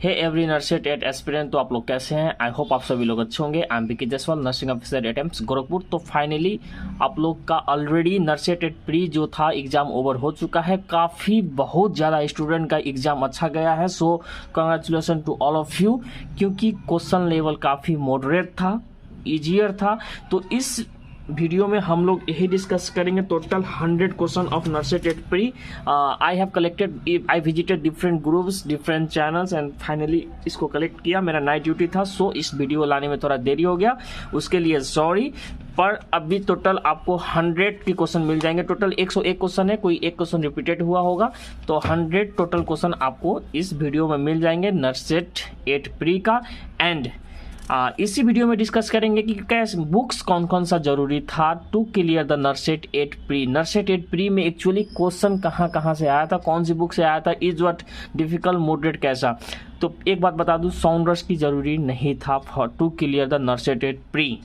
हे every नर्सेट eight aspirant, तो आप लोग कैसे हैं? आई होप आप सभी लोग अच्छे होंगे। I am Vicky Jaiswal, nursing officer eight AIIMS Gorakhpur. तो फाइनली आप लोग का ऑलरेडी नर्सेट एट प्री जो था एग्जाम ओवर हो चुका है। काफ़ी बहुत ज़्यादा स्टूडेंट का एग्जाम अच्छा गया है। So congratulation to all of you, क्योंकि क्वेश्चन लेवल काफ़ी मॉडरेट था, ईजियर था। तो इस वीडियो में हम लोग यही डिस्कस करेंगे total 100 question of NORCET eight pre. I have collected, I visited different groups, different channels and finally इसको कलेक्ट किया। मेरा नाइट ड्यूटी था, सो इस वीडियो लाने में थोड़ा देरी हो गया, उसके लिए सॉरी। पर अभी टोटल आपको 100 के क्वेश्चन मिल जाएंगे। टोटल 101 क्वेश्चन है, कोई एक क्वेश्चन रिपीटेड हुआ होगा, तो 100 टोटल क्वेश्चन आपको इस वीडियो में मिल जाएंगे नर्सेट एट प्री का। एंड इसी वीडियो में डिस्कस करेंगे कि कैसे बुक्स कौन कौन सा जरूरी था to clear the NORCET eight pre. NORCET eight pre में एक्चुअली क्वेश्चन कहाँ से आया था, कौन सी बुक से आया था, इज व्हाट डिफिकल्ट, मॉडरेट, कैसा। तो एक बात बता दूं, साउंडर्स की जरूरी नहीं था for to clear the NORCET eight pre.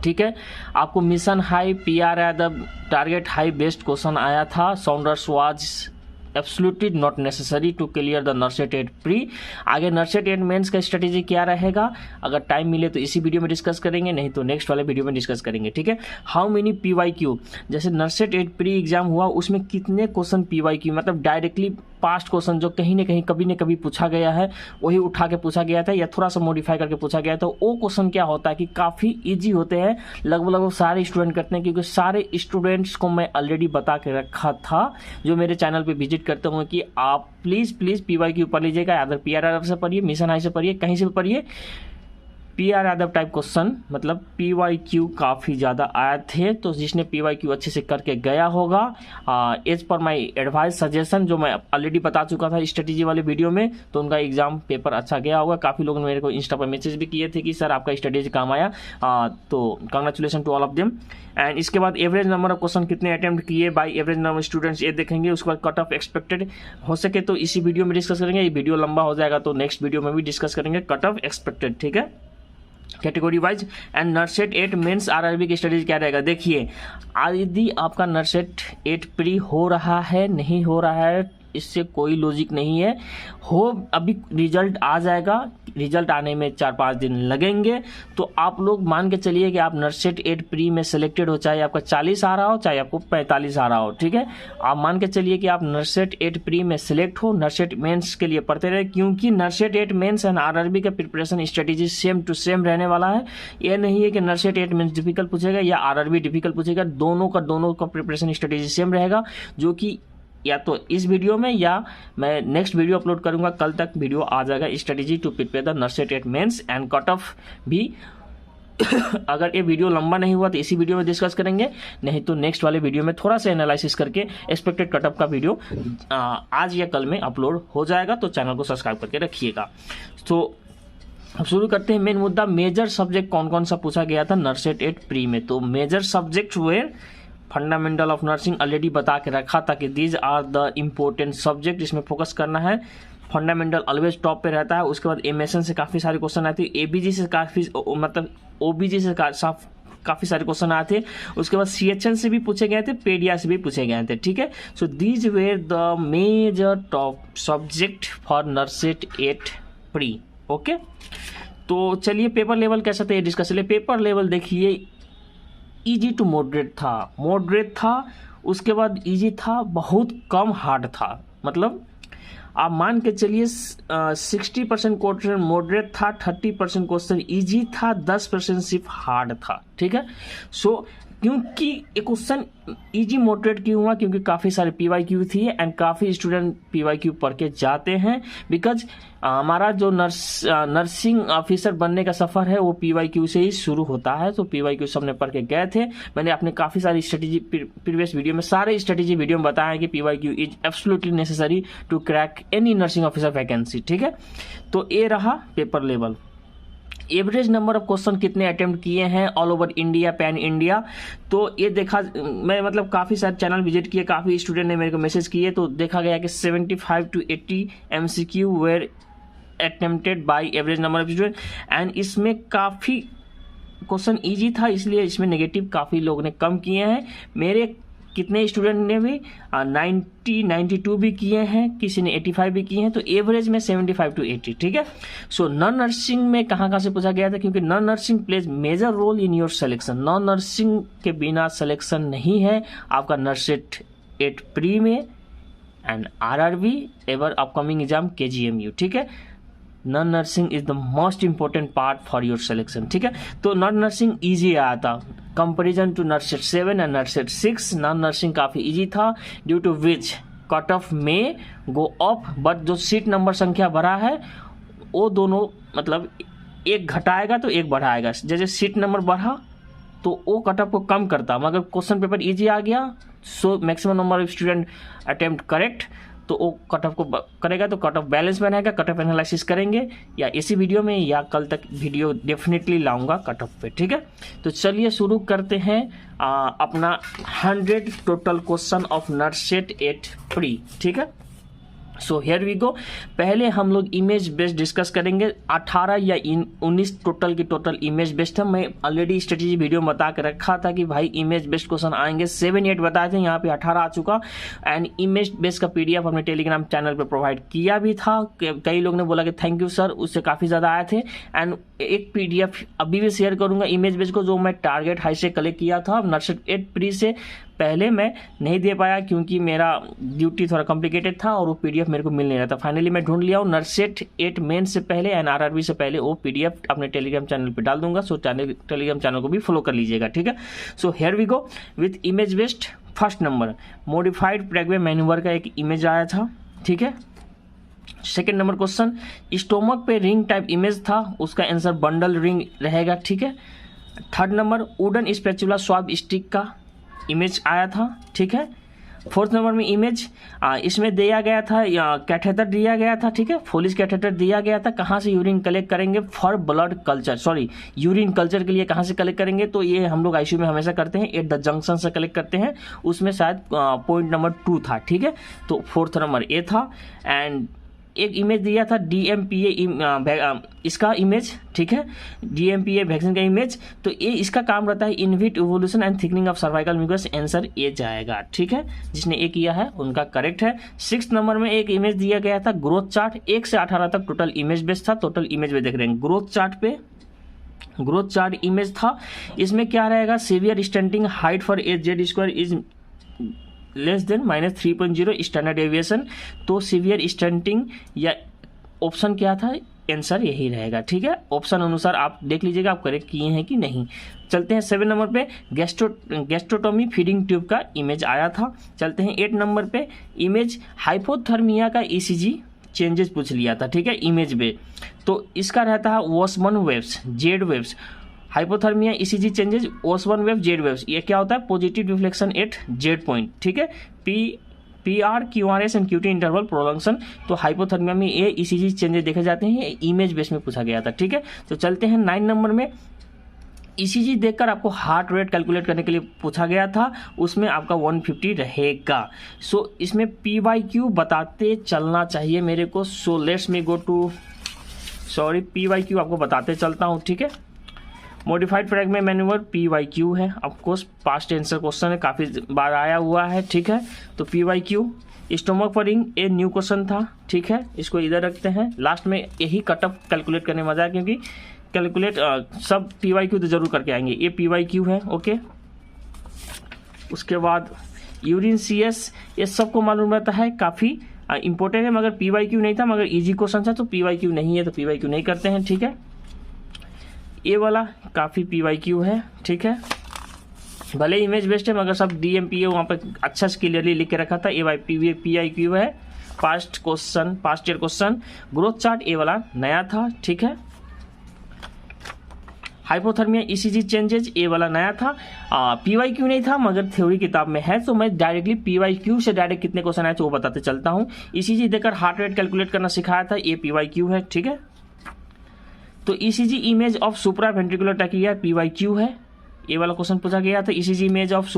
ठीक है, आपको mission high, PR Yadav, target high based question आया था। Saunders was absolutely not necessary to clear the NORCET eight pre. आगे नर्सेट एट मेंस का स्ट्रेटेजी क्या रहेगा, अगर टाइम मिले तो इसी वीडियो में डिस्कस करेंगे, नहीं तो नेक्स्ट वाले वीडियो में डिस्कस करेंगे। ठीक है, हाउ मेनी PYQ, जैसे नर्सेट एट प्री एग्जाम हुआ उसमें कितने क्वेश्चन PYQ, मतलब डायरेक्टली पास्ट क्वेश्चन जो कहीं न कभी पूछा गया है वही उठा के पूछा गया था या थोड़ा सा मॉडिफाई करके पूछा गया था। वो क्वेश्चन क्या होता है कि काफ़ी इजी होते हैं, लगभग सारे स्टूडेंट करते हैं, क्योंकि सारे स्टूडेंट्स को मैं ऑलरेडी बता के रखा था जो मेरे चैनल पे विजिट करते हुए कि आप प्लीज़ PYQ पढ़ लीजिएगा। अदर PR यादव से पढ़िए, मिशन हाई से पढ़िए, कहीं से भी पढ़िए। PR यादव टाइप क्वेश्चन मतलब PYQ काफ़ी ज़्यादा आए थे, तो जिसने PYQ अच्छे से करके गया होगा, as per my advice suggestion जो मैं ऑलरेडी बता चुका था स्ट्रेटेजी वाले वीडियो में, तो उनका एग्जाम पेपर अच्छा गया होगा। काफ़ी लोगों ने मेरे को इंस्टा पर मैसेज भी किए थे कि सर आपका स्ट्रेटेजी काम आया, तो congratulation to all of them. And इसके बाद एवरेज नंबर ऑफ क्वेश्चन कितने अटेम्प्ट किए बाय एवरेज नंबर स्टूडेंट्स, ये देखेंगे। उसके बाद कट ऑफ एक्सपेक्टेड, हो सके तो इसी वीडियो में डिस्कस करेंगे, ये वीडियो लंबा हो जाएगा तो नेक्स्ट वीडियो में भी डिस्कस करेंगे कट ऑफ एक्सपेक्टेड। ठीक है, category wise. And NORCET eight mains RRB की स्टडीज क्या रहेगा, देखिए यदि आपका नर्सेट एट प्री हो रहा है, नहीं हो रहा है, इससे कोई लॉजिक नहीं है। हो अभी रिजल्ट आ जाएगा, रिजल्ट आने में 4-5 दिन लगेंगे, तो आप लोग मान के चलिए कि आप नर्सेट एट प्री में सिलेक्टेड हो, चाहे आपका 40 आ रहा हो चाहे आपको 45 आ रहा हो। ठीक है, आप मान के चलिए कि आप नर्सेट एट प्री में सिलेक्ट हो, नर्सेट मेंस के लिए पढ़ते रहे, क्योंकि NORCET eight mains and RRB का preparation strategy same to same रहने वाला है। ये नहीं है कि नर्सेट एट मेंस डिफिकल्ट पूछेगा या RRB डिफिकल्ट पूछेगा, दोनों का प्रिपरेशन स्ट्रेटेजी सेम रहेगा, जो कि या तो इस वीडियो में या मैं नेक्स्ट वीडियो अपलोड करूंगा, कल तक वीडियो आ जाएगा strategy to prepare the NORCET eight mains and cut off भी। अगर ये वीडियो लंबा नहीं हुआ तो इसी वीडियो में डिस्कस करेंगे, नहीं तो नेक्स्ट वाले वीडियो में थोड़ा सा एनालिसिस करके एक्सपेक्टेड कट ऑफ का वीडियो आज या कल में अपलोड हो जाएगा, तो चैनल को सब्सक्राइब करके रखिएगा। तो अब शुरू करते हैं मेन मुद्दा, मेजर सब्जेक्ट कौन कौन सा पूछा गया था नर्सेट एट प्री में। तो major subject where fundamental of nursing already बता के रखा था कि these are the important subject, इसमें फोकस करना है। फंडामेंटल ऑलवेज टॉप पे रहता है। उसके बाद MSN से काफ़ी सारे क्वेश्चन आए थे, ABG से काफ़ी, मतलब OBG से काफ़ी सारे क्वेश्चन आए थे। उसके बाद CHN से भी पूछे गए थे, पेडिया से भी पूछे गए थे। ठीक है, so these were the major top subject for NORCET eight pre. Okay, तो चलिए पेपर लेवल कैसा था ये डिस्कस चलिए। पेपर लेवल देखिए इजी टू मॉडरेट था, उसके बाद इजी था, बहुत कम हार्ड था। मतलब आप मान के चलिए 60% क्वेश्चन मॉडरेट था, 30% क्वेश्चन इजी था, 10% सिर्फ हार्ड था। ठीक है, सो क्योंकि ये क्वेश्चन इजी मॉडरेट क्यों हुआ, क्योंकि काफ़ी सारे PYQ थी एंड काफ़ी स्टूडेंट PYQ पढ़ के जाते हैं। बिकॉज हमारा जो नर्सिंग ऑफिसर बनने का सफ़र है वो PYQ से ही शुरू होता है, तो PYQ सबने पढ़ के गए थे। मैंने अपने काफ़ी सारी स्ट्रेटेजी प्रीवियस वीडियो में, सारे स्ट्रेटेजी वीडियो में बताया है कि PYQ is absolutely necessary to crack any nursing officer vacancy. ठीक है, तो ये रहा paper level. Average number of question कितने अटेम्प्ट किए हैं all over India, pan India, तो ये देखा, मैं मतलब काफ़ी सारे चैनल विजिट किए, काफ़ी स्टूडेंट ने मेरे को मैसेज किए, तो देखा गया कि 75 to 80 MCQ were attempted by average number of student. And इसमें काफ़ी क्वेश्चन इजी था, इसलिए इसमें नेगेटिव काफ़ी लोगों ने कम किए हैं। मेरे कितने स्टूडेंट ने भी 92 भी किए हैं, किसी ने 85 भी किए हैं, तो एवरेज में 75 to 80, ठीक है। सो नॉन नर्सिंग में कहाँ से पूछा गया था, क्योंकि non nursing plays major role in your selection. Non nursing के बिना सिलेक्शन नहीं है आपका नर्सेट 8 प्री में and RRB ever upcoming exam KGMU, ठीक है। Non nursing is the most important part for your selection, ठीक है। तो नॉन नर्सिंग ईजी आया था comparison to NORCET 7 and NORCET 6। Non nursing काफ़ी ईजी था, due to which cut off में गो अप, बट जो सीट नंबर संख्या बढ़ा है वो दोनों मतलब एक घटाएगा तो एक बढ़ाएगा। जैसे सीट नंबर बढ़ा तो वो कट ऑफ को कम करता, मगर क्वेश्चन पेपर ईजी आ गया, so maximum number of student attempt correct, तो वो कट ऑफ को करेगा, तो कट ऑफ बैलेंस बनाएगा। कट ऑफ एनालिसिस करेंगे या इसी वीडियो में या कल तक वीडियो डेफिनेटली लाऊंगा कट ऑफ पे, ठीक है। तो चलिए शुरू करते हैं अपना 100 total question of NORCET 8 pre, ठीक है। So here we go. पहले हम लोग इमेज बेस्ड डिस्कस करेंगे। 18 या 19 टोटल की टोटल इमेज बेस्ड है। मैं ऑलरेडी स्ट्रेटेजी वीडियो में बता के रखा था कि भाई इमेज बेस्ड क्वेश्चन आएंगे, 7-8 बताए थे, यहाँ पे 18 आ चुका। एंड इमेज बेस्ड का PDF हमने टेलीग्राम चैनल पे प्रोवाइड किया भी था। कई लोग ने बोला कि थैंक यू सर, उससे काफ़ी ज़्यादा आए थे। एंड एक PDF अभी भी शेयर करूंगा इमेज बेस्ड को, जो मैं टारगेट हाई से कलेक्ट किया था नर्सेट 8 प्री से पहले मैं नहीं दे पाया क्योंकि मेरा ड्यूटी थोड़ा कॉम्प्लिकेटेड था और वो PDF मेरे को मिल नहीं रहा था। फाइनली मैं ढूंढ लिया हूँ नर्सेट 8 मेन से पहले एंड RRB से पहले वो PDF अपने टेलीग्राम चैनल पे डाल दूंगा। सो टेलीग्राम चैनल को भी फॉलो कर लीजिएगा, ठीक है। So here we go with image based. First number modified प्रेगवे मैन्यूवर का एक इमेज आया था, ठीक है। सेकेंड नंबर क्वेश्चन, स्टोमक पे रिंग टाइप इमेज था, उसका आंसर बंडल रिंग रहेगा, ठीक है। Third number wooden spatula swab stick का इमेज आया था, ठीक है। फोर्थ नंबर में इमेज इसमें दिया गया था कैथेटर दिया गया था, ठीक है। फोलिस कैथेटर दिया गया था। कहाँ से यूरिन कलेक्ट करेंगे for blood culture, sorry urine culture के लिए कहाँ से कलेक्ट करेंगे, तो ये हम लोग ICU में हमेशा करते हैं, एट द जंक्शन से कलेक्ट करते हैं। उसमें शायद पॉइंट नंबर 2 था, ठीक है। तो फोर्थ नंबर ए था। एंड एक इमेज दिया था DMPA इसका इमेज, ठीक है, DMPA वैक्सीन का इमेज। तो ये इसका काम रहता है inhibit evolution and thickening of cervical mucus, answer A जाएगा, ठीक है। जिसने ए किया है उनका करेक्ट है। 6 नंबर में एक इमेज दिया गया था ग्रोथ चार्ट, 1 से 18 तक टोटल इमेज बेस्ड था। टोटल इमेज में देख रहे हैं ग्रोथ चार्ट पे, ग्रोथ चार्ट इमेज था। इसमें क्या रहेगा, severe stunting height for Z² is less than -3.0 standard deviation. तो सीवियर स्टंटिंग या ऑप्शन क्या था, आंसर यही रहेगा, ठीक है। ऑप्शन अनुसार आप देख लीजिएगा आप करेक्ट किए हैं कि नहीं। चलते हैं 7 नंबर पे, गैस्ट्रोटोमी फीडिंग ट्यूब का इमेज आया था। चलते हैं 8 नंबर पे, इमेज हाइपोथर्मिया का ECG चेंजेस पूछ लिया था, ठीक है, इमेज पे। तो इसका रहता है वॉसमन waves, Z waves. Hypothermia ECG changes ओस1 वेव जेड वेव्स, ये क्या होता है, positive reflection at Z point, ठीक है। PR QRS and QT interval prolongation. तो हाइपोथर्मिया में ये ECG चेंजेस देखे जाते हैं, इमेज बेस में पूछा गया था, ठीक है। तो चलते हैं 9 नंबर में, ECG देखकर आपको हार्ट रेट कैलकुलेट करने के लिए पूछा गया था, उसमें आपका 150 रहेगा। सो इसमें PYQ बताते चलना चाहिए मेरे को। So let's me go to, sorry, PYQ आपको बताते चलता हूँ, ठीक है। मॉडिफाइड फ्रैगमेंट मैन्यूवर PYQ है, ऑफकोर्स पास्ट आंसर क्वेश्चन है, काफ़ी बार आया हुआ है, ठीक है। तो PYQ। स्टोमक पर रिंग ए न्यू क्वेश्चन था, ठीक है, इसको इधर रखते हैं। लास्ट में यही कटअप कैलकुलेट करने में मजा है, क्योंकि कैलकुलेट सब PYQ तो जरूर करके आएंगे। ये PYQ है, ओके। उसके बाद यूरिन CS, ये सबको मालूम रहता है, काफ़ी इंपॉर्टेंट है, मगर PYQ नहीं था, मगर ईजी क्वेश्चन था, तो PYQ नहीं है, तो PYQ नहीं करते हैं, ठीक है। ये वाला काफ़ी PYQ है, ठीक है, भले इमेज बेस्ड है, मगर सब DMPA वहाँ पर अच्छा से क्लियरली लिख के रखा था। PYQ है, past question, past year question. Growth chart ये वाला नया था, ठीक है। हाइपोथर्मिया ECG चेंजेज ये वाला नया था। PYQ नहीं था, मगर थ्योरी किताब में है, तो मैं डायरेक्टली PYQ से डायरेक्ट कितने क्वेश्चन आए तो वो बताते चलता हूँ। ECG देकर हार्ट रेट कैलकुलेट करना सिखाया था, ये PYQ है, ठीक है। तो ECG image of supra ventricular टैकिया PYQ है, ये वाला क्वेश्चन पूछा गया था। ECG इमेज ऑफ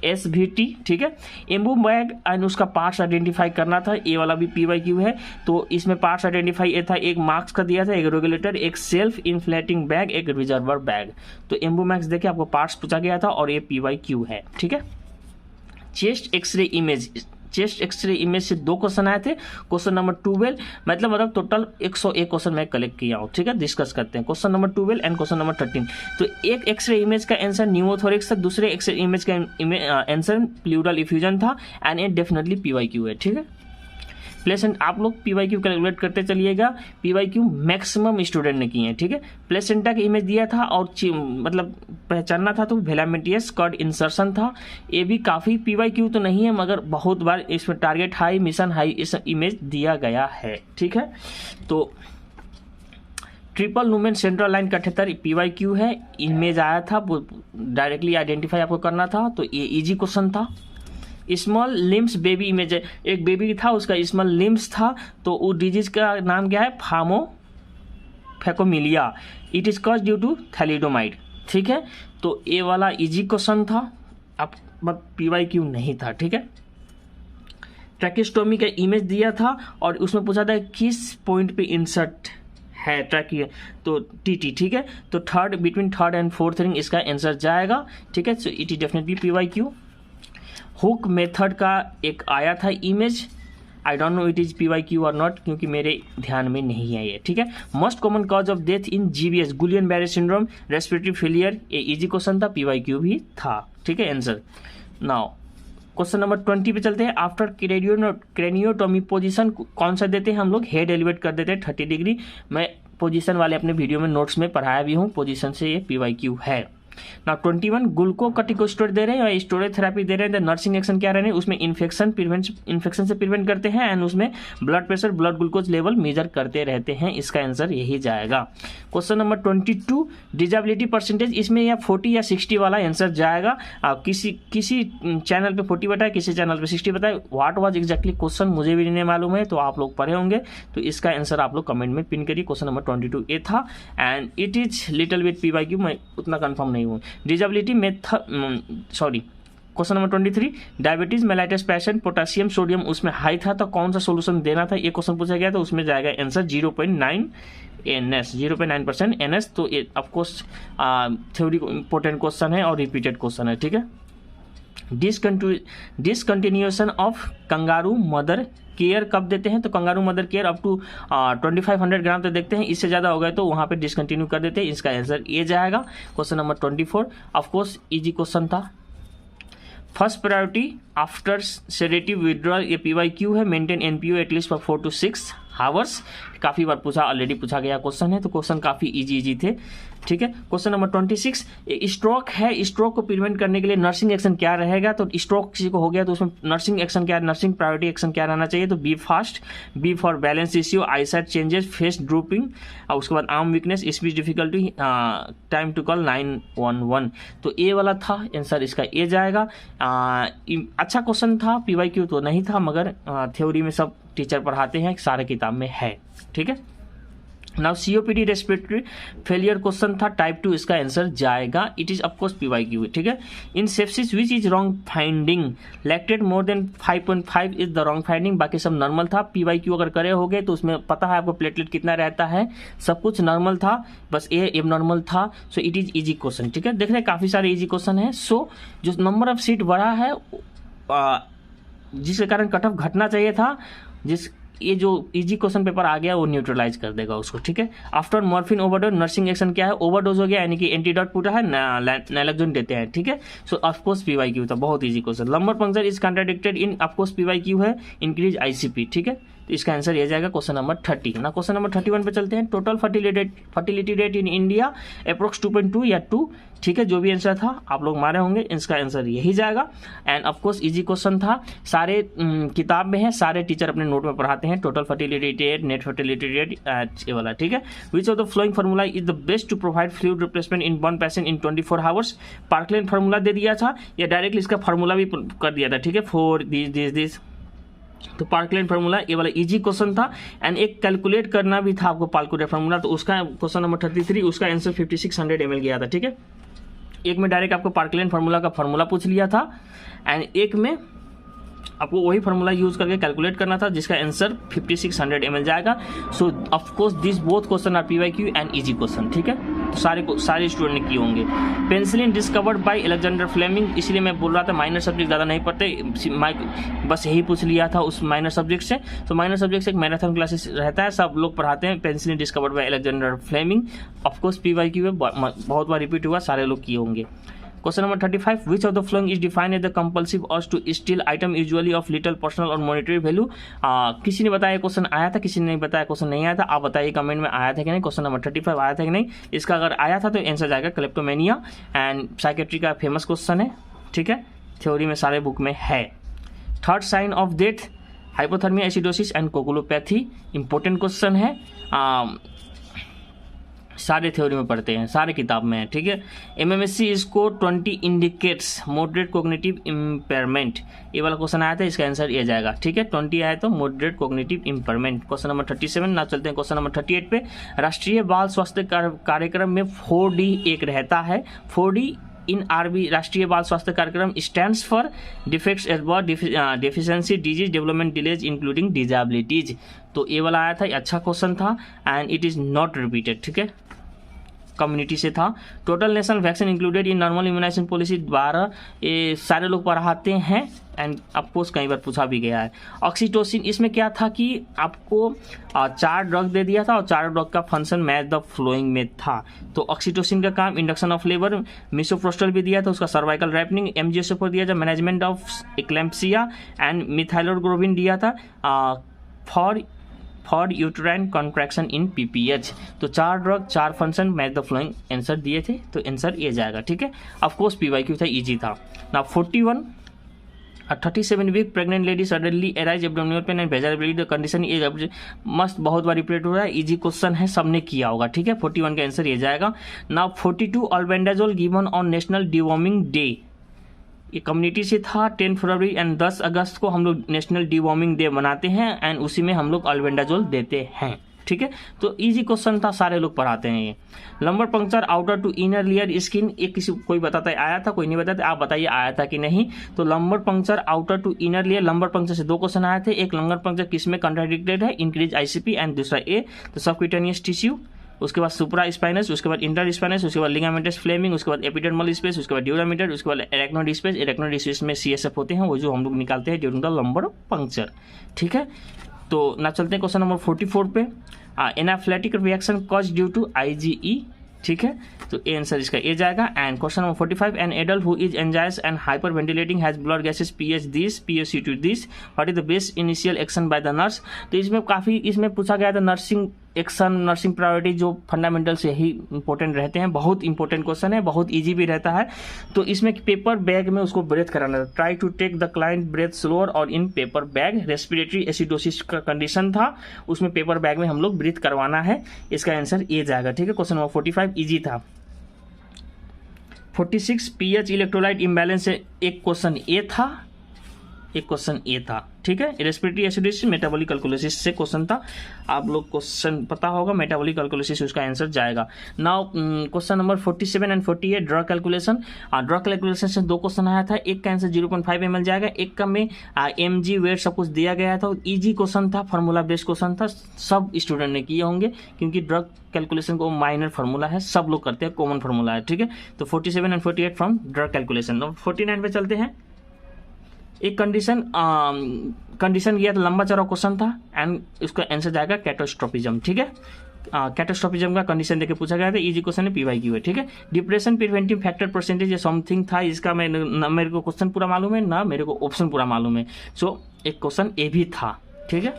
SVT, ठीक है। एम्बू बैग एंड उसका पार्ट्स आइडेंटिफाई करना था, ये वाला भी PYQ है। तो इसमें पार्ट्स आइडेंटिफाई ये था, एक मार्क्स का दिया था, एक रेगुलेटर, एक सेल्फ इन्फ्लेटिंग बैग, एक रिजर्वर बैग। तो एम्बू मैक्स देखे आपको पार्ट्स पूछा गया था और ये PYQ है, ठीक है। चेस्ट एक्सरे इमेज से 2 क्वेश्चन आए थे। क्वेश्चन नंबर 12 मतलब टोटल 101 क्वेश्चन मैं कलेक्ट किया हूँ, ठीक है। डिस्कस करते हैं question number 12 and question number 13। तो एक एक्सरे इमेज का आंसर न्यूमोथोरिक्स था, दूसरे एक्सरे इमेज का आंसर प्लूरल इफ्यूजन था, एंड ये डेफिनेटली PYQ है, ठीक है। प्लेसेंट आप लोग PYQ कैलकुलेट करते चलिएगा। PYQ मैक्सिमम स्टूडेंट ने किए हैं, ठीक है। प्लेसेंटा का इमेज दिया था और मतलब पहचानना था तो वेलामेंटियस कर्ड इंसर्शन था। ये भी काफ़ी PYQ तो नहीं है मगर बहुत बार इसमें टारगेट हाई, मिशन हाई इस इमेज दिया गया है, ठीक है। तो triple lumen central line 78 PYQ है, इमेज आया था, डायरेक्टली आइडेंटिफाई आपको करना था, तो ये इजी क्वेश्चन था। स्मॉल लिम्स बेबी इमेज है, एक बेबी था उसका स्मॉल लिम्स था, तो वो डिजीज का नाम क्या है, phocomelia. It is cause due to thalidomide, ठीक है। तो ये वाला इजी क्वेश्चन था, अब PYQ नहीं था, ठीक है। ट्रैकिस्टोमी का इमेज दिया था और उसमें पूछा था किस पॉइंट पे इंसर्ट है ट्रैकी, तो TT, ठीक है। तो between third and fourth ring इसका आंसर जाएगा, ठीक है। So it is definitely PYQ। Hook method का एक आया था image, I don't know it is PYQ और नॉट, क्योंकि मेरे ध्यान में नहीं है ये, ठीक है। Most common cause of death in GBS Guillain Barre syndrome, respiratory failure, ये इजी क्वेश्चन था, PYQ भी था, ठीक है आंसर। नाउ क्वेश्चन नंबर 20 पे चलते हैं। आफ्टर क्रेनियोटोमी पोजीशन कौन सा देते हैं हम लोग, हेड एलिवेट कर देते हैं 30 डिग्री। मैं पोजीशन वाले अपने वीडियो में नोट्स में पढ़ाया भी हूँ, पोजीशन से ये PYQ है। ना 21 ग्लूकोकॉर्टिकोस्टेरॉइड दे रहे हैं और स्टोरेज थेरेपी दे रहे हैं। नर्सिंग एक्शन क्या रहे हैं, उसमें इन्फेक्शन से प्रिवेंट करते हैं एंड उसमें blood pressure, blood glucose level measure करते रहते हैं, इसका आंसर यही जाएगा। क्वेश्चन नंबर 22 डिजेबिलिटी परसेंटेज, इसमें या 40 या 60 वाला आंसर जाएगा। किसी चैनल पे 40 बताए, किसी चैनल पे 60 बताए। व्हाट वाज एग्जैक्टली क्वेश्चन मुझे भी नहीं मालूम है, तो आप लोग पढ़े होंगे, तो इसका आंसर आप लोग कमेंट में पिन करिए। क्वेश्चन नंबर 22 ए था and it is little bit PYQ, मैं उतना कंफर्म नहीं हूँ। Disability question number 23 diabetes mellitus patient, potassium sodium उसमें हाई था, तो कौन सा सोल्यूशन देना था, ये क्वेश्चन पूछा गया, तो उसमें जाएगा आंसर 0.9 NS, 0.9% NS। तो ये ऑफकोर्स थ्योरी इंपॉर्टेंट क्वेश्चन है और रिपीटेड क्वेश्चन है, ठीक है। Discontinuation of kangaroo mother care कब देते हैं, तो kangaroo mother care up to 2500 gram तक देखते हैं, इससे ज़्यादा हो गए तो वहाँ पे डिसकंटिन्यू कर देते हैं, इसका आंसर ये जाएगा। Question number 24 of course easy question था। First priority after sedative withdrawal, ये PYQ है। Maintain NPO at least for 4 to 6 hours, काफ़ी बार ऑलरेडी पूछा गया क्वेश्चन है, तो क्वेश्चन काफ़ी इजी थे, ठीक है। क्वेश्चन नंबर 26 स्ट्रोक है, स्ट्रोक को प्रिवेंट करने के लिए नर्सिंग एक्शन क्या रहेगा, तो स्ट्रोक किसी को हो गया तो उसमें नर्सिंग एक्शन क्या, नर्सिंग प्रायोरिटी एक्शन क्या रहना चाहिए, तो be fast, B for balance issue, eyesight changes, face drooping, और उसके बाद arm weakness, speech difficulty, time to call 911। तो ए वाला था आंसर, इसका ए जाएगा। अच्छा क्वेश्चन था, PYQ तो नहीं था, मगर थ्योरी में सब टीचर पढ़ाते हैं, सारे किताब में है, ठीक है। Now COPD respiratory failure question था, टाइप 2, इसका आंसर जाएगा। इट इज ऑफकोर्स PYQ, ठीक है। In sepsis which is wrong finding, lactate more than 5.5 is the wrong finding, बाकी सब नॉर्मल था। PYQ अगर करे होगे तो उसमें पता है आपको प्लेटलेट कितना रहता है, सब कुछ नॉर्मल था, बस ए एबनॉर्मल था। सो इट इज इजी क्वेश्चन, ठीक है। देख रहे काफी सारे इजी क्वेश्चन है। सो जो नंबर ऑफ सीट बढ़ा है, जिसके कारण कट ऑफ घटना चाहिए था, ये जो इजी क्वेश्चन पेपर आ गया वो न्यूट्रलाइज कर देगा उसको, ठीक है। After morphine overdose, nursing action क्या है, ओवरडोज हो गया यानी कि एंटीडोट पूरा है, नैलोक्सोन देते हैं, ठीक है। सो ऑफकोर्स PYQ था, बहुत easy question. Lumbar puncture is contradicted in, of course PYQ है। इंक्रीज ICP, ठीक है, तो इसका आंसर ये जाएगा क्वेश्चन नंबर 30 ना। क्वेश्चन नंबर 31 पे चलते हैं। Total fertility rate in India approx 2.2 या 2, ठीक है। जो भी आंसर था आप लोग मारे होंगे, इसका आंसर यही जाएगा। एंड ऑफकोर्स इजी क्वेश्चन था, सारे किताब में है, सारे टीचर अपने नोट में पढ़ाते हैं। Total fertility rate, net fertility rate, ये वाला, ठीक है। Which of the following formula is the best to provide fluid replacement in one patient in 24 hours. Parkland formula दे दिया था या डायरेक्टली इसका फार्मूला भी कर दिया था, ठीक है, फॉर दिस। तो पार्कलैंड फार्मूला ये वाला इजी क्वेश्चन था। एंड एक कैलकुलेट करना भी था आपको पार्कलैंड फार्मूला, तो उसका क्वेश्चन नंबर 33, उसका आंसर 5600 ml गया था, ठीक है। एक में डायरेक्ट आपको पार्कलैंड फार्मूला का फार्मूला पूछ लिया था, एंड एक में आपको वही फार्मूला यूज करके कैलकुलेट करना था, जिसका आंसर 5600 ml जाएगा। So of course this both question are PYQ and easy question, ठीक है। तो सारे स्टूडेंट ने किए होंगे। Penicillin discovered by Alexander Fleming, इसलिए मैं बोल रहा था माइनर सब्जेक्ट ज़्यादा नहीं पढ़ते, बस यही पूछ लिया था उस माइनर सब्जेक्ट से। तो माइनर सब्जेक्ट से एक मैराथन क्लासेस रहता है, सब लोग पढ़ाते हैं। Penicillin discovered by Alexander Fleming, of course PYQ में बहुत बार रिपीट हुआ, सारे लोग किए होंगे। Question number 35, which of the following is defined as the compulsive urge to steal item usually of little personal और मॉनेटरी वैल्यू। किसी ने बताया क्वेश्चन आया था, किसी ने नहीं बताया क्वेश्चन नहीं आया था। आप बताइए कमेंट में आया था कि नहीं, क्वेश्चन नंबर 35 आया था कि नहीं। इसका अगर आया था तो आंसर जाएगा क्लेप्टोमेनिया एंड साइकेट्री का फेमस क्वेश्चन है, ठीक है, थ्योरी में सारे बुक में है। Third sign of death hypothermia, acidosis and coagulopathy, important question है, सारे थ्योरी में पढ़ते हैं, सारे किताब में है, ठीक है। MMSC इसको 20 इंडिकेट्स मॉडरेट कोग्निटिव इम्पेयरमेंट, ये वाला क्वेश्चन आया था, इसका आंसर ये जाएगा, ठीक है। 20 आया तो moderate cognitive impairment. Question number 37, ना चलते हैं क्वेश्चन नंबर 38 पे। राष्ट्रीय बाल स्वास्थ्य कार्यक्रम में 4D एक रहता है। 4D इन RB राष्ट्रीय Bal Swasthya Karyakram stands for defects at birth, deficiency, disease, development delays including disabilities. तो ये वाला आया था, अच्छा क्वेश्चन था and it is not repeated, ठीक है, कम्युनिटी से था। Total national vaccine included in normal immunization policy 12, ये सारे लोग पढ़ाते हैं एंड ऑफकोर्स कई बार पूछा भी गया है। ऑक्सीटोसिन, इसमें क्या था कि आपको 4 ड्रग दे दिया था और 4 ड्रग का फंक्शन मैच द फ्लोइंग में था। तो ऑक्सीटोसिन का काम इंडक्शन ऑफ लेबर, मिसोप्रोस्टल भी दिया था, उसका सर्वाइकल रैपनिंग, MGSO दिया था, मैनेजमेंट ऑफ एक्लेम्पसिया एंड मिथाइलोग्लोबिन दिया था for uterine contraction in PPH। तो 4 drug 4 function match the flowing answer दिए थे, तो आंसर ये जाएगा, ठीक है। ऑफकोर्स PYQ था, इजी था ना। 41, 37 week pregnant lady suddenly arise abdominal pain and भेजल bleed, the condition is must, बहुत बार रिपीट हो रहा है, इजी क्वेश्चन है, सबने किया होगा, ठीक है। 41 का आंसर ये जाएगा। Now 42, albendazole given on national deworming day, ये कम्युनिटी से था। 10 फरवरी एंड 10 अगस्त को हम लोग नेशनल डिवॉर्मिंग डे मनाते हैं एंड उसी में हम लोग अल्बेंडाजोल देते हैं, ठीक है। तो इजी क्वेश्चन था, सारे लोग पढ़ाते हैं ये। Lumbar puncture outer to inner layer skin, ये किसी कोई बताता है आया था, कोई नहीं बताता, आप बताइए आया था कि नहीं। तो lumbar puncture outer to inner layer, lumbar puncture से 2 क्वेश्चन आए थे। एक लंबर पंक्चर किस में कॉन्ट्राडिक्टेड है, इंक्रीज ICP एंड दूसरा A, तो सबक्यूटेनियस टिश्यू, उसके बाद सुप्रा स्पाइनस, उसके बाद इंटर स्पाइनस, उसके बाद लिगामेंटस फ्लेमिंग, उसके बाद एपिडर्मल स्पेस, उसके बाद ड्यूरामीटर, उसके बाद एरेक्नोइड स्पेस। एरेक्नोइड स्पेस में CSF होते हैं, वो जो हम लोग निकालते हैं ड्यूरिंग द लंबर पंक्चर, ठीक है। तो ना चलते हैं क्वेश्चन नंबर 44 पे। Anaphylactic reaction cause due to IgE, ठीक है, तो ए आंसर इसका ए जाएगा। And question number 45, an adult who is anxious and hyperventilating has blood gases PH this PSC2 this, what is the best initial action by the nurse. तो इसमें काफ़ी इसमें पूछा गया था नर्सिंग एक्शन, नर्सिंग प्रायोरिटी, जो fundamental से ही इंपॉर्टेंट रहते हैं, बहुत इंपॉर्टेंट क्वेश्चन है, बहुत इजी भी रहता है। तो इसमें पेपर बैग में उसको ब्रेथ कराना था, try to take the client breath slower और in paper bag, respiratory acidosis का कंडीशन था, उसमें पेपर बैग में हम लोग ब्रीथ करवाना है, इसका आंसर ये जाएगा, ठीक है। क्वेश्चन नंबर 45 इजी था। 46, पीएच इलेक्ट्रोलाइट इम्बैलेंस से एक क्वेश्चन ए था, एक क्वेश्चन ए था, ठीक है। रेस्पिरेटरी एसिडोसिस मेटाबॉलिक कैलकुलेसिस से क्वेश्चन था, आप लोग क्वेश्चन पता होगा, मेटाबॉलिक कैलकुलेसिस उसका आंसर जाएगा। Now question number 47 and 48, drug calculation. Drug calculation से 2 क्वेश्चन आया था, एक का आंसर 0.5 ml जाएगा, एक का में mg वेट सब कुछ दिया गया था, इजी क्वेश्चन था, फार्मूला बेस्ड क्वेश्चन था, सब स्टूडेंट ने किए होंगे क्योंकि ड्रग कैलकुलेशन को माइनर फार्मूला है, सब लोग करते हैं, कॉमन फार्मूला है, ठीक है। तो 47 एंड 48 फ्रॉम ड्रग कैलकुलेशन। 49 पे चलते हैं। एक कंडीशन किया था, लंबा चौड़ा क्वेश्चन था एंड उसका आंसर जाएगा कैटास्ट्रोफिज्म, ठीक है। कैटास्ट्रोफिज्म का कंडीशन देके पूछा गया था, इजी क्वेश्चन है, PYQ है, ठीक है। डिप्रेशन प्रिवेंटिव फैक्टर परसेंटेज या समथिंग था, इसका मेरे को क्वेश्चन पूरा मालूम है ना, मेरे को ऑप्शन पूरा मालूम है, सो एक क्वेश्चन ए भी था, ठीक है।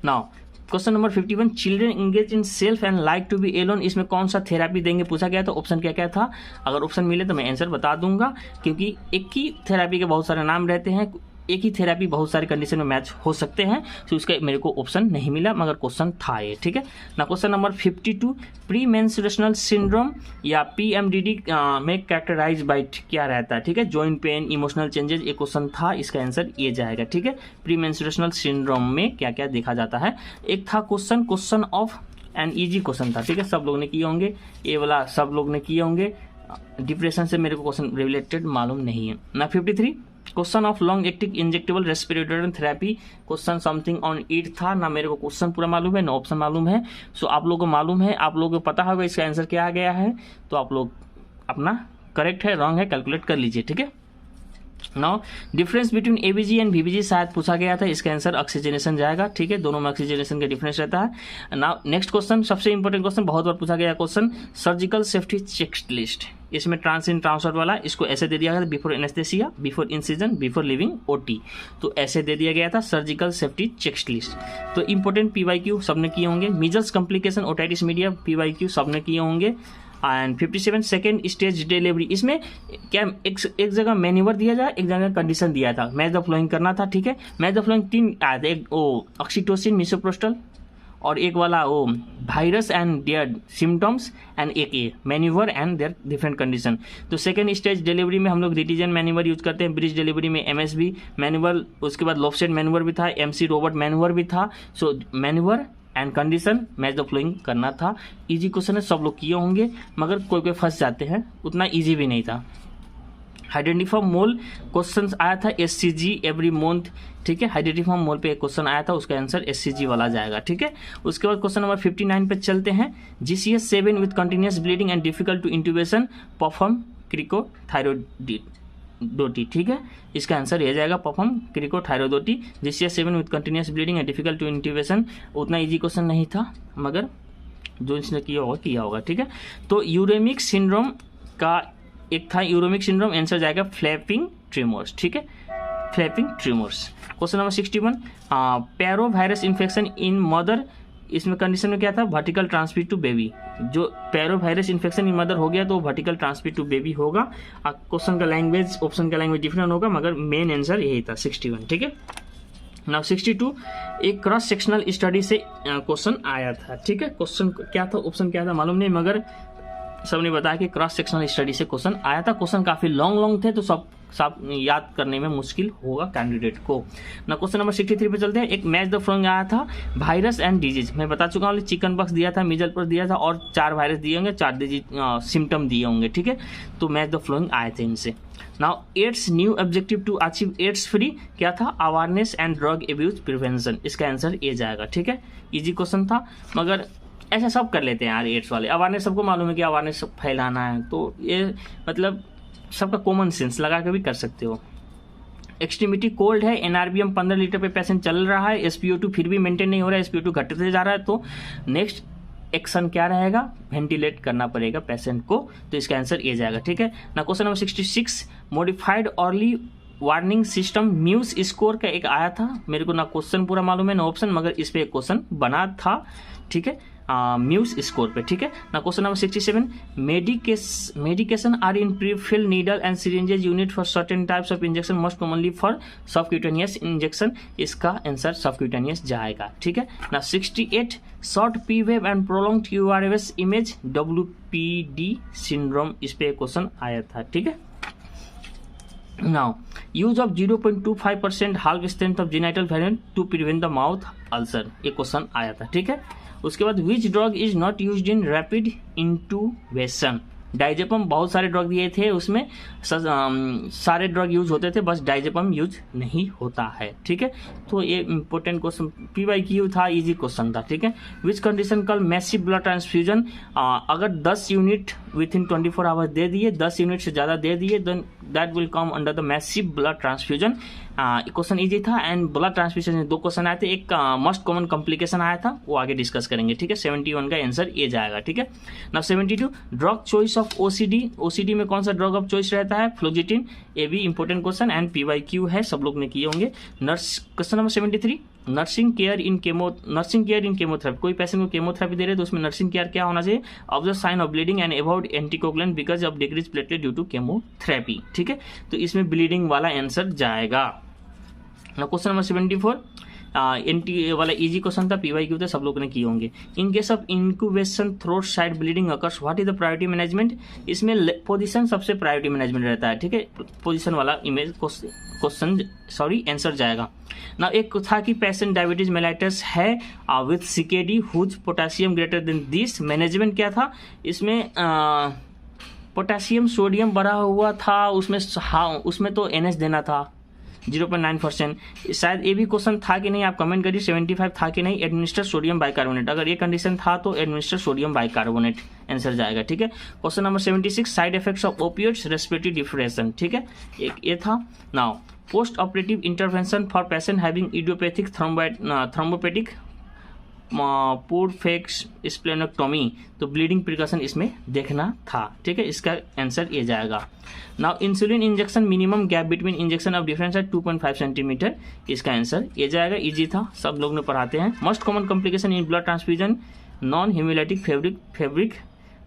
Now question number 51, children engage in self and like to be alone, इसमें कौन सा थेरापी देंगे पूछा गया, तो ऑप्शन क्या क्या था, अगर ऑप्शन मिले तो मैं आंसर बता दूंगा, क्योंकि एक ही थेरापी के बहुत सारे नाम रहते हैं, एक ही थेरापी बहुत सारे कंडीशन में मैच हो सकते हैं, तो उसका मेरे को ऑप्शन नहीं मिला, मगर क्वेश्चन था ये, ठीक है ना। क्वेश्चन नंबर 52, प्री मेंस्ट्रुएशनल सिंड्रोम या PMDD में कैरेक्टराइज बाय क्या रहता है, ठीक है, जॉइंट पेन, इमोशनल चेंजेस, एक क्वेश्चन था, इसका आंसर ये जाएगा, ठीक है। प्री मेंस्ट्रुएशनल सिंड्रोम में क्या क्या देखा जाता है। एक था question of an easy question था, ठीक है, सब लोग ने किए होंगे, ये वाला सब लोग ने किए होंगे। डिप्रेशन से मेरे को क्वेश्चन रिलेटेड मालूम नहीं है ना। 53, question of long active injectable respiratory therapy, question something on it था ना, मेरे को क्वेश्चन पूरा मालूम है ना ऑप्शन मालूम है। सो आप लोगों को मालूम है, आप लोगों को पता होगा इसका आंसर क्या आ गया है, तो आप लोग अपना करेक्ट है रॉन्ग है कैलकुलेट कर लीजिए, ठीक है। Now difference between ABG and BBG शायद पूछा गया था, इसका आंसर ऑक्सीजनेशन जाएगा, ठीक है, दोनों में ऑक्सीजनेशन का डिफरेंस रहता है। नाउ नेक्स्ट क्वेश्चन, सबसे इंपॉर्टेंट क्वेश्चन, बहुत बार पूछा गया question, surgical safety check list, इसमें ट्रांस इन ट्रांसआउट वाला, इसको ऐसे दे दिया गया था, before anaesthesia, before incision, before leaving OT, तो ऐसे दे दिया गया था सर्जिकल सेफ्टी चेक लिस्ट। तो इंपॉर्टेंट पीवाईक्यू सबने किए होंगे, measles complication otitis media PYQ सबने किए होंगे। एंड 57 सेकेंड स्टेज डिलीवरी, इसमें क्या एक जगह मैन्यूवर दिया जाए, एक जगह कंडीशन दिया था, मैच द फ्लोइंग करना था, ठीक है। मैच द फ्लोइंग 3 आए थे, एक वो ऑक्सीटोसिन मिसोप्रोस्टल और एक वाला वो virus and their symptoms and एक ये manoeuvre and their different condition. तो सेकेंड स्टेज डिलीवरी में हम लोग रिटीजन मैन्यूवर यूज करते हैं, ब्रिज डिलीवरी में एमएसबी मैन्यूवर, उसके बाद लोफसेट मैन्यूवर भी था, एमसी रोबोट मैन्यूवर भी था। So maneuver and condition match the following करना था। इजी क्वेश्चन है, सब लोग किए होंगे, मगर कोई कोई फंस जाते हैं, उतना इजी भी नहीं था। हाइडेंटिफॉर्म मोल क्वेश्चन आया था, एससीजी एवरी मंथ, ठीक है, हाइडेंटिफॉर्म मोल पे एक क्वेश्चन आया था, उसका आंसर एससीजी वाला जाएगा, ठीक है। उसके बाद क्वेश्चन नंबर 59 पे चलते हैं, GCS 7 with continuous bleeding and difficult to intubation perform cricothyroidotomy, ठीक है, इसका आंसर ये जाएगा perform cricothyroidotomy. GCS 7 with continuous bleeding and difficult to intubation, उतना इजी क्वेश्चन नहीं था, मगर जो इसने किया होगा, ठीक है। तो यूरेमिक सिंड्रोम का एक था, यूरेमिक सिंड्रोम, आंसर जाएगा फ्लैपिंग ट्रिमोर्स, ठीक है, फ्लैपिंग ट्रिमोर्स। क्वेश्चन नंबर 61, पैरो वायरस इन्फेक्शन इन मदर, इसमें कंडीशन में क्या था, वर्टिकल ट्रांसमिट टू बेबी, जो पैरो वायरस इन्फेक्शन इन मदर हो गया तो वर्टिकल ट्रांसमिट टू बेबी होगा। क्वेश्चन का लैंग्वेज, ऑप्शन का लैंग्वेज डिफरेंट होगा, मगर मेन आंसर यही था 61, ठीक है। नाउ 62, एक क्रॉस सेक्शनल स्टडी से क्वेश्चन आया था, ठीक है, क्वेश्चन क्या था, ऑप्शन क्या था मालूम नहीं, मगर सबने बताया कि क्रॉस सेक्शनल स्टडी से क्वेश्चन आया था। क्वेश्चन काफी लॉन्ग थे, तो सब याद करने में मुश्किल होगा कैंडिडेट को ना। क्वेश्चन नंबर 63 पे चलते हैं, एक मैच द फ्लोइंग आया था, वायरस एंड डिजीज, मैं बता चुका हूँ, चिकन पॉक्स दिया था, मीजल पॉक्स दिया था और 4 वायरस दिए होंगे, 4 डिजीज सिम्टम दिए होंगे, ठीक है, तो मैच द फ्लोइंग आए थे इनसे। Now AIDS new objective to achieve AIDS free क्या था, awareness and drug abuse prevention, इसका आंसर ये जाएगा, ठीक है, इजी क्वेश्चन था, मगर ऐसा सब कर लेते हैं यार एड्स वाले, अवेयरनेस सबको मालूम है कि अवेयरनेस फैलाना है, तो ये मतलब सबका कॉमन सेंस लगा के भी कर सकते हो। एक्सट्रीमिटी कोल्ड है, एनआरबीएम 15 लीटर पे पेशेंट चल रहा है, एसपीओ2 फिर भी मेंटेन नहीं हो रहा है, एसपीओ2 घटते जा रहा है, तो नेक्स्ट एक्शन क्या रहेगा, वेंटिलेट करना पड़ेगा पेशेंट को, तो इसका आंसर ये जाएगा, ठीक है ना। Question number 66, modified early warning system म्यूज स्कोर का एक आया था, मेरे को ना क्वेश्चन पूरा मालूम है ना ऑप्शन, मगर इस पे एक क्वेश्चन बना था, ठीक है, म्यूज स्कोर पे, ठीक है ना। Question number 67, medication are in prefill needle and syringes unit for certain types of injection most commonly for subcutaneous injection, इसका आंसर सबक्यूटेनियस जाएगा, ठीक है ना। 68, short P wave and prolonged QRS image WPD syndrome, इस पे एक question आया था, ठीक है। Now use of 0.25% half strength of gentian violet to prevent the mouth ulcer, एक क्वेश्चन आया था, ठीक है। उसके बाद which drug is not used in rapid intubation, diazepam बहुत सारे ड्रग दिए थे, उसमें सारे ड्रग यूज होते थे, बस डाइजेपम यूज नहीं होता है, ठीक है, तो ये इंपॉर्टेंट क्वेश्चन पीवाईक्यू था, इजी क्वेश्चन था, ठीक है। Which condition call massive blood transfusion, अगर 10 यूनिट विद इन 24 आवर्स दे दिए, 10 यूनिट से ज्यादा दे दिए, then that will come under the massive blood transfusion. Question easy था एंड ब्लड ट्रांसफ्यूजन में 2 क्वेश्चन आए थे, एक मोस्ट कॉमन कॉम्प्लिकेशन आया था, वो आगे डिस्कस करेंगे, ठीक है। 71 का आंसर ये जाएगा, ठीक है ना। 72, ड्रग चॉइस ऑफ ओसीडी में कौन सा ड्रग ऑफ चॉइस रहता है, फ्लोजिटिन, ये भी इंपॉर्टेंट क्वेश्चन एंड पीवाईक्यू है, सब लोग ने किए होंगे। Question number 73, nursing care in chemotherapy, कोई पेशेंट को केमोथेरेपी दे रहे तो उसमें नर्सिंग केयर क्या होना चाहिए, observe sign of bleeding and avoid anticoagulant because of decrease platelet due to chemotherapy, ठीक है, तो इसमें ब्लीडिंग वाला आंसर जाएगा। क्वेश्चन नंबर 74, एनटी वाला इजी क्वेश्चन था, पीवाईक्यू था, सब लोगों ने किए होंगे। In case of incubation throat side bleeding occurs what is the priority management, इसमें पोजीशन सबसे प्रायोरिटी मैनेजमेंट रहता है, ठीक है, पोजीशन वाला इमेज क्वेश्चन आंसर जाएगा ना। एक था कि पेशेंट डायबिटीज मेलाइटस है with CKD whose potassium greater than this, management क्या था इसमें, पोटेशियम सोडियम बढ़ा हुआ था, उसमें हाँ उसमें तो NH देना था 0.9%। शायद ये भी क्वेश्चन था कि नहीं, आप कमेंट करिए 75 था कि नहीं। एडमिनिस्टर सोडियम बाइकार्बोनेट, अगर ये कंडीशन था तो एडमिनिस्टर सोडियम बाइकार्बोनेट आंसर जाएगा, ठीक है। Question number 76, side effects of opioids respiratory depression, ठीक है, एक ये था। Now post operative intervention for patient having idiopathic thrombocytopenic purpura splenectomy, तो ब्लीडिंग प्रिकॉशन इसमें देखना था, ठीक है, इसका आंसर ये जाएगा। Now insulin injection minimum gap between injection of difference है 2.5 सेंटीमीटर, इसका आंसर ये जाएगा। इजी था, सब लोग ने पढ़ाते हैं। Most common complication in blood transfusion non haemolytic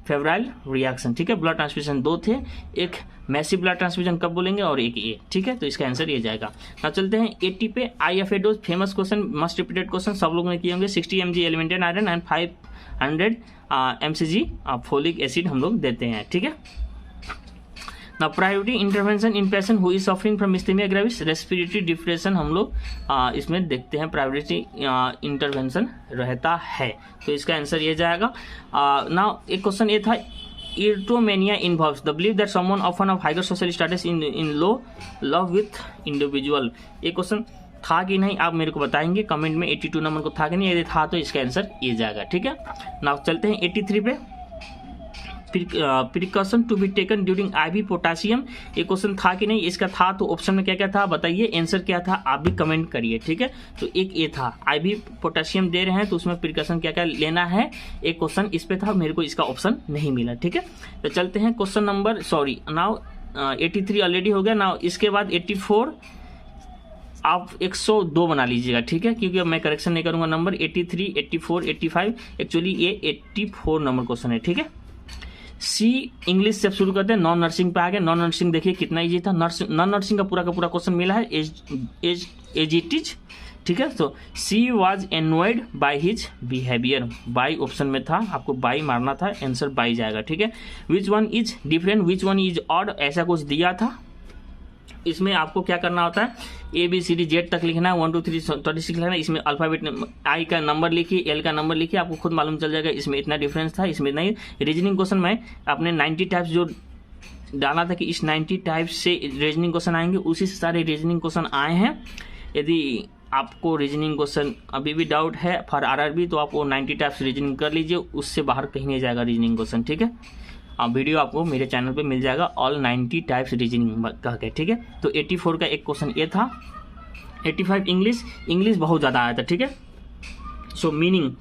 febrile reaction, ठीक है। ब्लड ट्रांसफ्यूजन 2 थे, एक मैसिव ब्लड ट्रांसफ्यूजन कब बोलेंगे और एक ये, ठीक है, तो इसका आंसर ये जाएगा। ना चलते हैं 80 पे। IFA dose famous question, must repeated question, सब लोगों ने किए होंगे। 60 mg elemental iron and 500 mcg folic acid हम लोग देते हैं, ठीक है। ना priority intervention in patient who is suffering from myasthenia gravis respiratory depression, हम लोग इसमें देखते हैं प्रायोरिटी इंटरवेंशन रहता है, तो इसका आंसर ये जाएगा। ना एक क्वेश्चन ये था, erotomania involves the belief that someone often of higher social status in लो लव विथ इंडिविजुअल, ये क्वेश्चन था कि नहीं आप मेरे को बताएंगे कमेंट में। 82 नंबर को था कि नहीं, यदि था तो इसका आंसर ये जाएगा, ठीक है। ना चलते हैं 83 पे। Precaution to be taken during IV potassium, ये क्वेश्चन था कि नहीं, इसका था तो ऑप्शन में क्या क्या था बताइए, आंसर क्या था आप भी कमेंट करिए, ठीक है। तो एक ये था IV पोटासियम दे रहे हैं तो उसमें प्रिकॉशन क्या क्या लेना है, एक क्वेश्चन इस पे था, मेरे को इसका ऑप्शन नहीं मिला, ठीक है। तो चलते हैं क्वेश्चन नंबर नाउ 83 ऑलरेडी हो गया। नाउ इसके बाद 84 आप 102 बना लीजिएगा, ठीक है, क्योंकि अब मैं करेक्शन नहीं करूंगा नंबर। 83, 84, 85, एक्चुअली ये 84 नंबर क्वेश्चन है, ठीक है। सी इंग्लिश से शुरू करते हैं, नॉन नर्सिंग पे आ गए। नॉन नर्सिंग देखिए कितना इजी था, नॉन नर्सिंग का पूरा क्वेश्चन मिला है एज इट इज, ठीक है। तो she was annoyed by his behaviour, by option में था, आपको बाई मारना था, आंसर बाई जाएगा, ठीक है। Which one is different, which one is odd, ऐसा कुछ दिया था। इसमें आपको क्या करना होता है, ABCD तक लिखना है, 1 2 3 26 लिखना है। इसमें अल्फाबेट I का नंबर लिखिए, L का नंबर लिखिए, आपको खुद मालूम चल जाएगा इसमें इतना डिफरेंस था, इसमें नहीं। रीजनिंग क्वेश्चन में आपने 90 टाइप्स जो डाला था कि इस 90 टाइप्स से रीजनिंग क्वेश्चन आएंगे, उसी से सारे रीजनिंग क्वेश्चन आए हैं। यदि आपको रीजनिंग क्वेश्चन अभी भी डाउट है फॉर RRB तो आप वो 90 टाइप्स रीजनिंग कर लीजिए, उससे बाहर कहीं नहीं जाएगा रीजनिंग क्वेश्चन, ठीक है। वीडियो आपको मेरे चैनल पे मिल जाएगा, ऑल 90 टाइप्स रीजनिंग कह के, ठीक है। तो 84 का एक क्वेश्चन ये था। 85 इंग्लिश बहुत ज़्यादा आया था, ठीक है। So meaning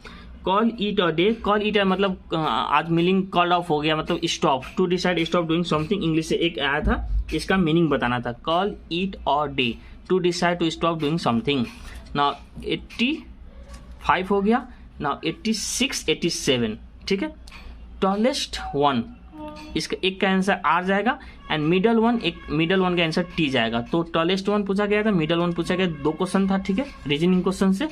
call it a day, call it मतलब आज मीनिंग कॉल्ड ऑफ हो गया, मतलब stop, to decide stop doing something, English से एक आया था, इसका मीनिंग बताना था। Call it a day, to decide to stop doing something. Now 85 हो गया। नाउ 86, 87, ठीक है। टॉलेस्ट वन, इसका एक का आंसर R जाएगा, एंड मिडल वन का आंसर T जाएगा। तो टॉलेस्ट वन पूछा गया था, मिडल वन पूछा गया, 2 क्वेश्चन था, ठीक है, रीजनिंग क्वेश्चन से।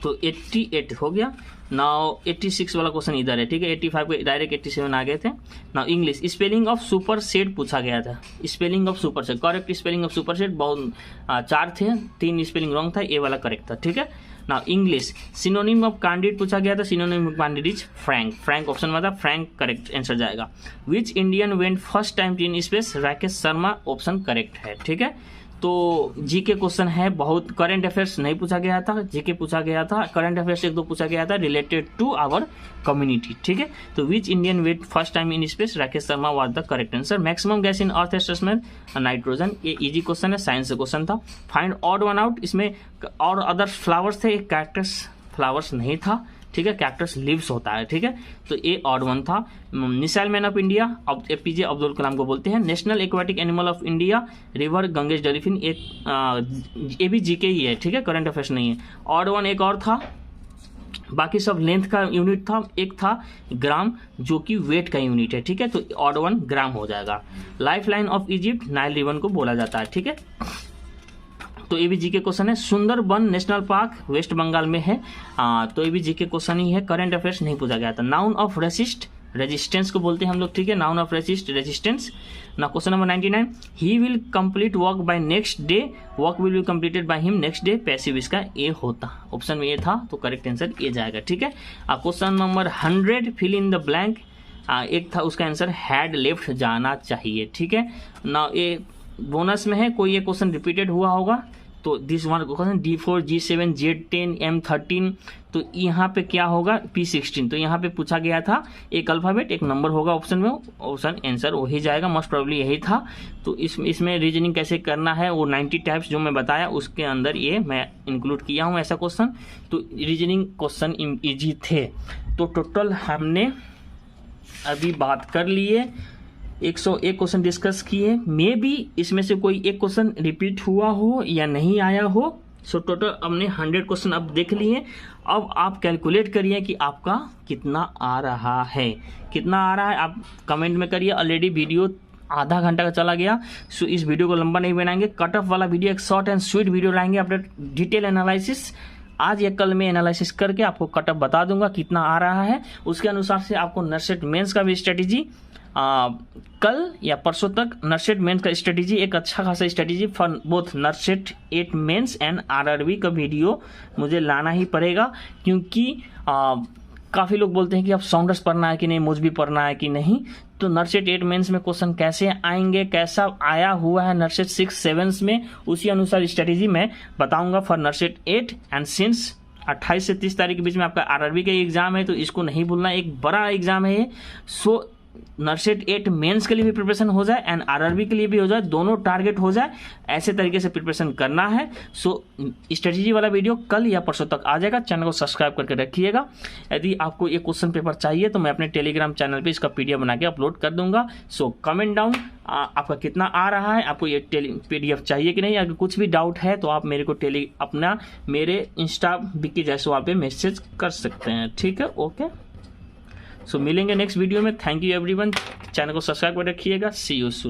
तो 88 हो गया। नाउ 86 वाला क्वेश्चन इधर है, ठीक है। 85 को डायरेक्ट 87 आ गए थे। Now English spelling of super set पूछा गया था, spelling of super set, correct spelling of super set बहुत 4 थे, 3 स्पेलिंग रॉन्ग था, ये वाला करेक्ट था, ठीक है। Now English synonym of candid पूछा गया था, synonym of candid is Frank, Frank option में था, फ्रैंक करेक्ट आंसर जाएगा। Which Indian went first time in space, Rakesh Sharma option correct है, ठीक है। तो जीके क्वेश्चन है, बहुत करंट अफेयर्स नहीं पूछा गया था, जीके पूछा गया था, करंट अफेयर्स 1-2 पूछा गया था रिलेटेड टू आवर कम्युनिटी, ठीक है। तो which Indian weight first time in space, Rakesh Sharma was the correct answer. Maximum gas in earth atmosphere nitrogen, ये इजी क्वेश्चन है, साइंस से क्वेश्चन था। फाइंड ऑड वन आउट, इसमें और अदर फ्लावर्स थे, एक कैक्टस फ्लावर्स नहीं था, ठीक है, कैक्टस लीव्स होता है, ठीक है। तो ये ऑड वन था। Missile man of India APJ Abdul Kalam को बोलते हैं। National aquatic animal of India river Gangetic dolphin, एक ये भी जीके ही है, ठीक है, करंट अफेयर्स नहीं है। ऑड वन एक और था, बाकी सब लेंथ का यूनिट था, एक था ग्राम जो कि वेट का यूनिट है, ठीक है। तो ऑड वन ग्राम हो जाएगा। Life line of Egypt Nile river को बोला जाता है, ठीक है। तो ये भी जीके क्वेश्चन है। Sundarban national park West Bengal में है, तो ये भी जीके क्वेश्चन ही है, करंट अफेयर्स नहीं पूछा गया था। नाउन ऑफ रेजिस्टेंस को बोलते हैं हम लोग, ठीक है, नाउन ऑफ रेजिस्टेंस। ना question number 99, he will complete work by next day, work will be completed by him next day, passive इसका ए होता, ऑप्शन में ये था, तो करेक्ट आंसर ये जाएगा, ठीक है। Question number 100, fill in the blank, एक था उसका आंसर हैड लेफ्ट जाना चाहिए, ठीक है ना। ये बोनस में है, कोई ये क्वेश्चन रिपीटेड हुआ होगा तो this one question D4 G7 Z10 M13, तो यहाँ पे क्या होगा P16, तो यहाँ पे पूछा गया था एक अल्फाबेट एक नंबर होगा ऑप्शन में, ऑप्शन आंसर वही जाएगा, मोस्ट प्रोबेबली यही था। तो इसमें रीजनिंग कैसे करना है वो 90 टाइप्स जो मैं बताया उसके अंदर ये मैं इंक्लूड किया हूँ ऐसा क्वेश्चन। तो रीजनिंग क्वेश्चन ईजी थे। तो टोटल हमने अभी बात कर लिए, 101 क्वेश्चन डिस्कस किए, मे बी इसमें से कोई एक क्वेश्चन रिपीट हुआ हो या नहीं आया हो। सो टोटल हमने 100 क्वेश्चन अब देख लिए। अब आप कैलकुलेट करिए कि आपका कितना आ रहा है, कितना आ रहा है आप कमेंट में करिए। ऑलरेडी वीडियो आधा घंटा का चला गया, सो इस वीडियो को लंबा नहीं बनाएंगे, कट ऑफ वाला वीडियो एक शॉर्ट एंड स्वीट वीडियो लाएंगे अपडेट डिटेल एनालिसिस। आज या कल में एनालिसिस करके आपको कट ऑफ बता दूंगा कितना आ रहा है, उसके अनुसार से आपको नर्सेट मेंस का भी स्ट्रेटेजी कल या परसों तक नर्सेट मेंस का स्ट्रेटेजी एक अच्छा खासा strategy for both NORCET 8 mains and RRB का वीडियो मुझे लाना ही पड़ेगा, क्योंकि काफ़ी लोग बोलते हैं कि अब साउंडर्स पढ़ना है कि नहीं, मुझ भी पढ़ना है कि नहीं। तो नर्सेट 8 मेंस में क्वेश्चन कैसे आएंगे, कैसा आया हुआ है नर्सेट 6 7 में, उसी अनुसार स्ट्रेटेजी मैं बताऊंगा फॉर नर्सेट 8। एंड सिंस 28 से 30 तारीख के बीच में आपका RRB का एग्जाम है तो इसको नहीं भूलना, एक बड़ा एग्जाम है ये। सो नर्सेट 8 मेंस के लिए भी प्रिपरेशन हो जाए एंड RRB के लिए भी हो जाए, दोनों टारगेट हो जाए, ऐसे तरीके से प्रिपरेशन करना है। सो स्ट्रेटेजी वाला वीडियो कल या परसों तक आ जाएगा, चैनल को सब्सक्राइब करके रखिएगा। यदि आपको ये क्वेश्चन पेपर चाहिए तो मैं अपने टेलीग्राम चैनल पे इसका PDF बना के अपलोड कर दूंगा। सो कमेंट डाउन आपका कितना आ रहा है, आपको ये PDF चाहिए कि नहीं। अगर कुछ भी डाउट है तो आप मेरे को मेरे इंस्टा विक्की जायसवाल पे मैसेज कर सकते हैं, ठीक है। ओके, सो मिलेंगे नेक्स्ट वीडियो में। थैंक यू एवरीवन, चैनल को सब्सक्राइब कर रखिएगा। सी यू सून।